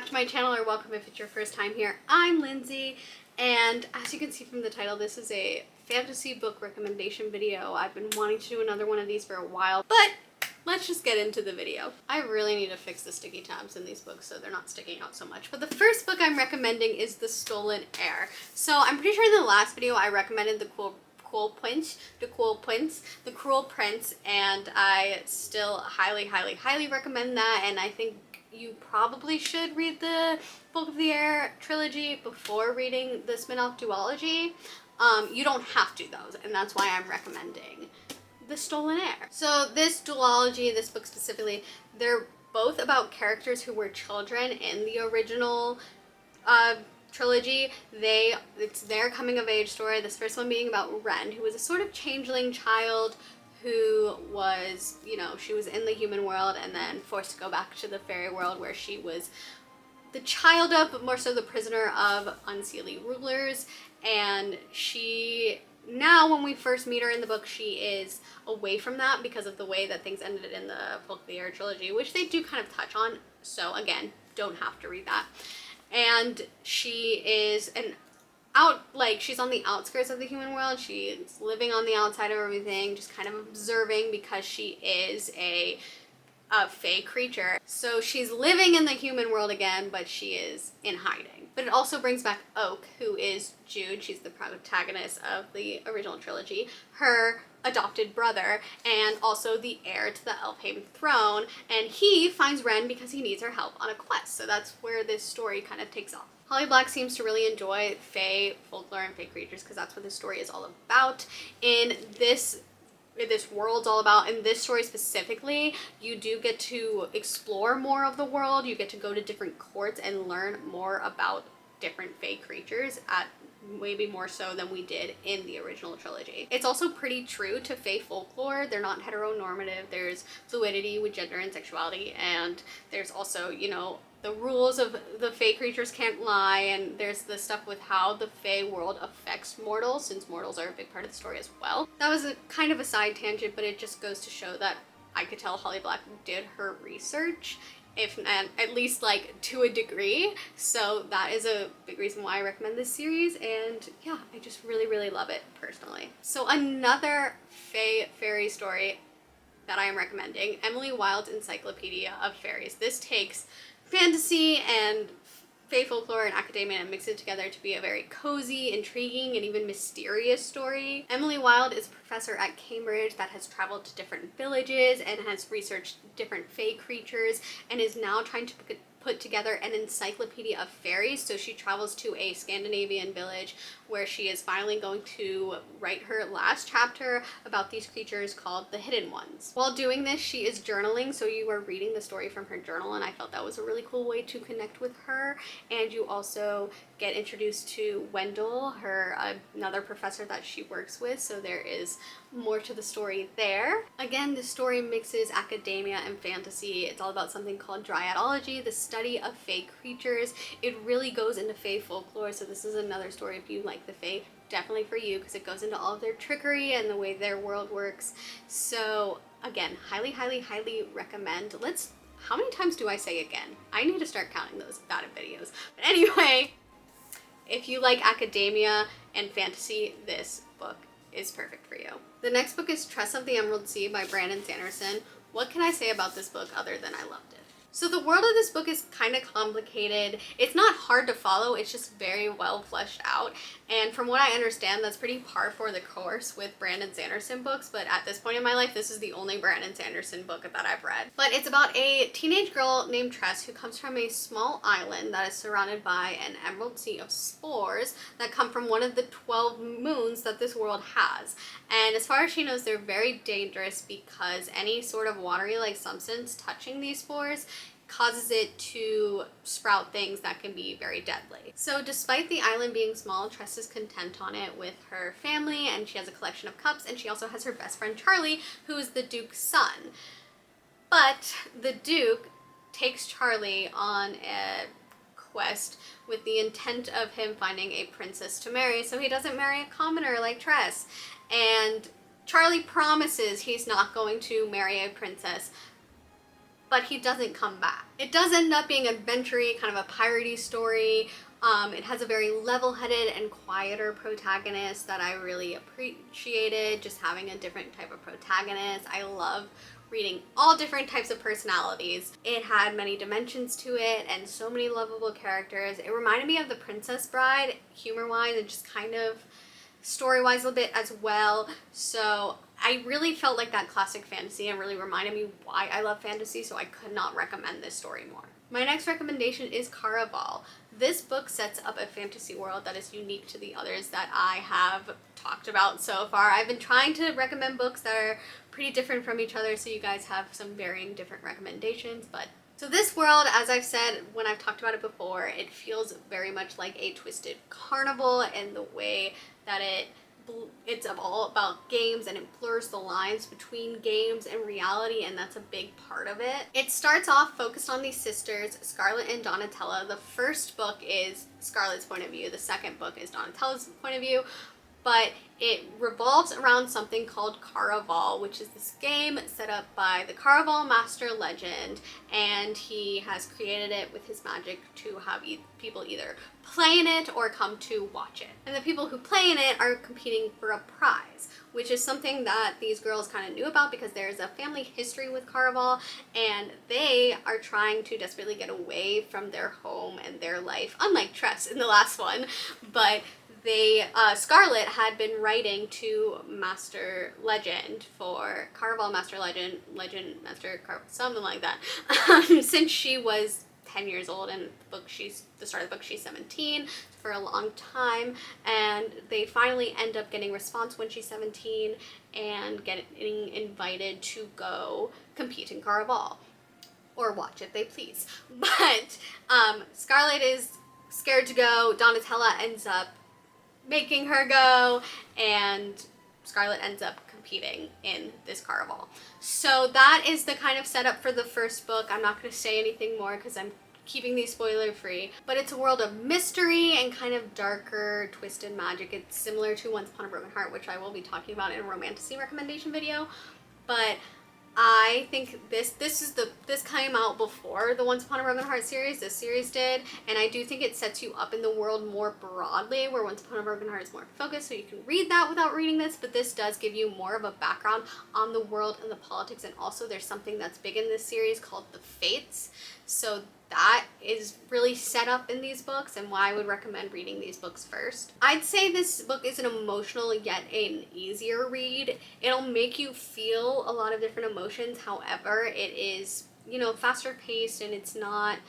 back to my channel, or welcome if it's your first time here. I'm Lindsay, and as you can see from the title, this is a fantasy book recommendation video. I've been wanting to do another one of these for a while, but let's just get into the video. I really need to fix the sticky tabs in these books so they're not sticking out so much. But the first book I'm recommending is The Stolen Heir. So I'm pretty sure in the last video I recommended The Cruel Prince, and I still highly recommend that, and I think you probably should read the Book of the Air trilogy before reading the spin-off duology. You don't have to though, and that's why I'm recommending The Stolen Heir. So this duology, this book specifically, they're both about characters who were children in the original trilogy. It's their coming of age story. This first one being about Ren, who was a sort of changeling child who was, she was in the human world and then forced to go back to the fairy world where she was the child of, but more so the prisoner of unseelie rulers. And she, now when we first meet her in the book, she is away from that because of the way that things ended in the Book of the Air trilogy, which they do kind of touch on. So again, don't have to read that. And she is she's on the outskirts of the human world. She's living on the outside of everything, just kind of observing because she is a fae creature. So she's living in the human world again, but she is in hiding. But it also brings back Oak, who is Jude. She's the protagonist of the original trilogy, her adopted brother, and also the heir to the Elfhame throne. And he finds Ren because he needs her help on a quest. So that's where this story kind of takes off. Holly Black seems to really enjoy fae folklore and fae creatures because that's what this story is all about. In this world's all about. In this story specifically, you do get to explore more of the world. You get to go to different courts and learn more about different fae creatures, at maybe more so than we did in the original trilogy. It's also pretty true to fae folklore. They're not heteronormative. There's fluidity with gender and sexuality, and there's also, the rules of the fae creatures can't lie, and there's the stuff with how the fae world affects mortals, since mortals are a big part of the story as well. That was a kind of a side tangent, but it just goes to show that I could tell Holly Black did her research, if at least to a degree. So that is a big reason why I recommend this series, and yeah, I just really love it personally. So another fae fairy story that I am recommending, Emily Wilde's Encyclopedia of Fairies. This takes fantasy and fae folklore and academia and mix it together to be a very cozy, intriguing, and even mysterious story. Emily Wilde is a professor at Cambridge that has traveled to different villages and has researched different fae creatures and is now trying to put together an encyclopedia of fairies. So she travels to a Scandinavian village where she is finally going to write her last chapter about these creatures called the Hidden Ones. While doing this, she is journaling, so you are reading the story from her journal, and I felt that was a really cool way to connect with her. And you also get introduced to Wendell, her another professor that she works with, so there is more to the story there. Again, this story mixes academia and fantasy. It's all about something called dryadology, the study of fae creatures. It really goes into fae folklore, so this is another story if you like the fae, definitely for you, because it goes into all of their trickery and the way their world works. So again, highly recommend. How many times do I say again? I need to start counting those about in videos. But anyway, if you like academia and fantasy, this book is perfect for you. The next book is Tress of the Emerald Sea by Brandon Sanderson. What can I say about this book other than I loved it? So the world of this book is kind of complicated. It's not hard to follow, it's just very well fleshed out. And from what I understand, that's pretty par for the course with Brandon Sanderson books, but at this point in my life, this is the only Brandon Sanderson book that I've read. But it's about a teenage girl named Tress who comes from a small island that is surrounded by an emerald sea of spores that come from one of the 12 moons that this world has. And as far as she knows, they're very dangerous because any sort of watery-like substance touching these spores causes it to sprout things that can be very deadly. So despite the island being small, Tress is content on it with her family, and she has a collection of cups, and she also has her best friend Charlie, who is the Duke's son. But the Duke takes Charlie on a quest with the intent of him finding a princess to marry, so he doesn't marry a commoner like Tress. And Charlie promises he's not going to marry a princess, but he doesn't come back. It does end up being adventure-y, kind of a piratey story. It has a very level-headed and quieter protagonist that I really appreciated, just having a different type of protagonist. I love reading all different types of personalities. It had many dimensions to it and so many lovable characters. It reminded me of The Princess Bride, humor-wise, and just kind of story-wise a bit as well. So I really felt like that classic fantasy and really reminded me why I love fantasy, so I could not recommend this story more. My next recommendation is Caraval. This book sets up a fantasy world that is unique to the others that I have talked about so far. I've been trying to recommend books that are pretty different from each other, so you guys have some varying different recommendations, but so this world, as I've said when I've talked about it before, it feels very much like a twisted carnival in the way that it's all about games, and it blurs the lines between games and reality, and that's a big part of it. It starts off focused on these sisters, Scarlet and Donatella. The first book is Scarlet's point of view, the second book is Donatella's point of view, but it revolves around something called Caraval, which is this game set up by the Caraval Master Legend, and he has created it with his magic to have people either play in it or come to watch it. And the people who play in it are competing for a prize, which is something that these girls kind of knew about because there's a family history with Caraval, and they are trying to desperately get away from their home and their life, unlike Tress in the last one, but Scarlet had been writing to Master Legend for Caraval Master Legend Master something like that, since she was 10 years old, and the start of the book she's 17, for a long time, and they finally end up getting response when she's 17 and getting invited to go compete in Caraval, or watch if they please. But Scarlet is scared to go, Donatella ends up making her go, and Scarlet ends up competing in this Caraval. So that is the kind of setup for the first book. I'm not going to say anything more because I'm keeping these spoiler free, but it's a world of mystery and kind of darker, twisted magic. It's similar to Once Upon a Broken Heart, which I will be talking about in a romantasy recommendation video, but I think this came out before the Once Upon a Broken Heart series. This series did, and I do think it sets you up in the world more broadly, where Once Upon a Broken Heart is more focused, so you can read that without reading this, but this does give you more of a background on the world and the politics, and also there's something that's big in this series called the Fates, so that is really set up in these books and why I would recommend reading these books first. I'd say this book is an emotional yet an easier read. It'll make you feel a lot of different emotions, however, it is, you know, faster paced, and it's not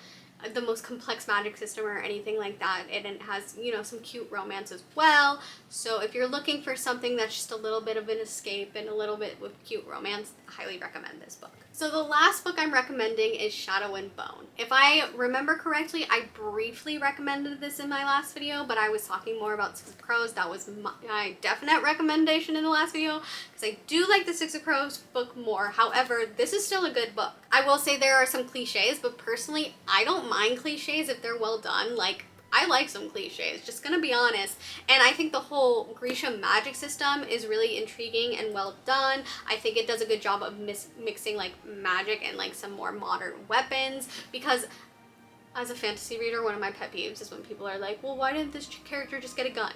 the most complex magic system or anything like that. And it has, you know, some cute romance as well. So if you're looking for something that's just a little bit of an escape and a little bit with cute romance, I highly recommend this book. So the last book I'm recommending is Shadow and Bone. If I remember correctly, I briefly recommended this in my last video, but I was talking more about Six of Crows. That was my definite recommendation in the last video, because I do like the Six of Crows book more. However, this is still a good book. I will say there are some cliches, but personally, I don't mind cliches if they're well done. Like, I like some cliches, just gonna be honest. And I think the whole Grecian magic system is really intriguing and well done. I think it does a good job of mixing like magic and like some more modern weapons, because as a fantasy reader, one of my pet peeves is when people are like, well, why didn't this character just get a gun?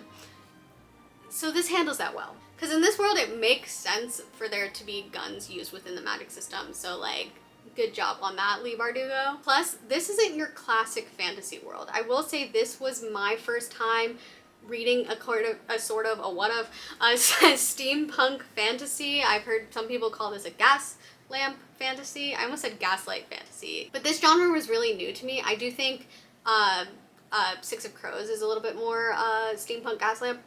So this handles that well. Because in this world, it makes sense for there to be guns used within the magic system. So like, good job on that, Lee Bardugo. Plus, this isn't your classic fantasy world. I will say this was my first time reading a sort of steampunk fantasy. I've heard some people call this a gas lamp fantasy. I almost said gaslight fantasy. But this genre was really new to me. I do think Six of Crows is a little bit more steampunk gaslamp.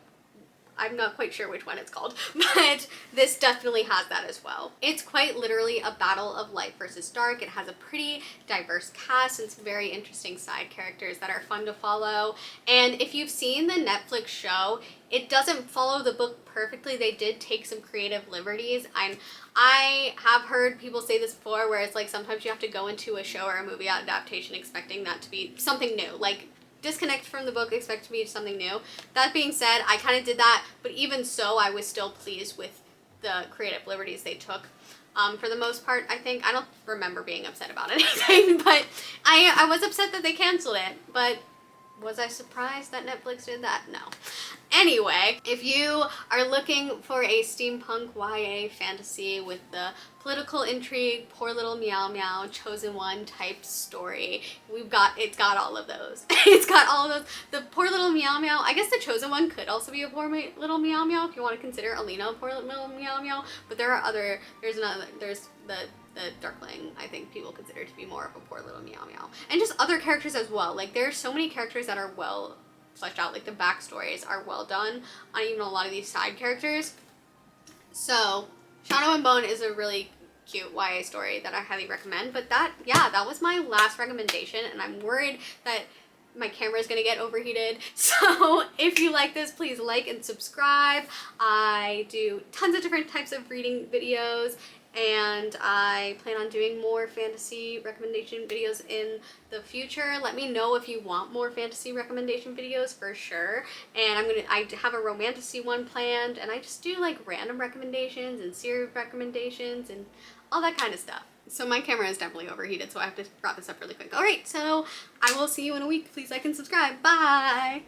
I'm not quite sure which one it's called, but this definitely has that as well. It's quite literally a battle of light versus dark. It has a pretty diverse cast and some very interesting side characters that are fun to follow. And if you've seen the Netflix show, it doesn't follow the book perfectly. They did take some creative liberties. I have heard people say this before, where it's like sometimes you have to go into a show or a movie adaptation expecting that to be something new. Like, disconnect from the book, expect to be something new. That being said, I kind of did that, but even so, I was still pleased with the creative liberties they took. For the most part, I think. I don't remember being upset about anything, but I was upset that they canceled it, but was I surprised that Netflix did that? No. Anyway, if you are looking for a steampunk YA fantasy with the political intrigue, poor little meow meow, chosen one type story, it's got all of those. It's got all of those. The poor little meow meow, I guess the chosen one could also be a poor little meow meow if you want to consider Alina a poor little meow meow, but there's the Darkling, I think people consider to be more of a poor little meow meow. And just other characters as well. Like, there's so many characters that are well fleshed out. Like, the backstories are well done on even a lot of these side characters. So, Shadow and Bone is a really cute YA story that I highly recommend. But that was my last recommendation, and I'm worried that my camera is gonna get overheated. So if you like this, please like and subscribe. I do tons of different types of reading videos, and I plan on doing more fantasy recommendation videos in the future. Let me know if you want more fantasy recommendation videos for sure. And I have a romantasy one planned, and I just do like random recommendations and series recommendations and all that kind of stuff. So my camera is definitely overheated, so I have to wrap this up really quick. All right, so I will see you in a week. Please like and subscribe. Bye!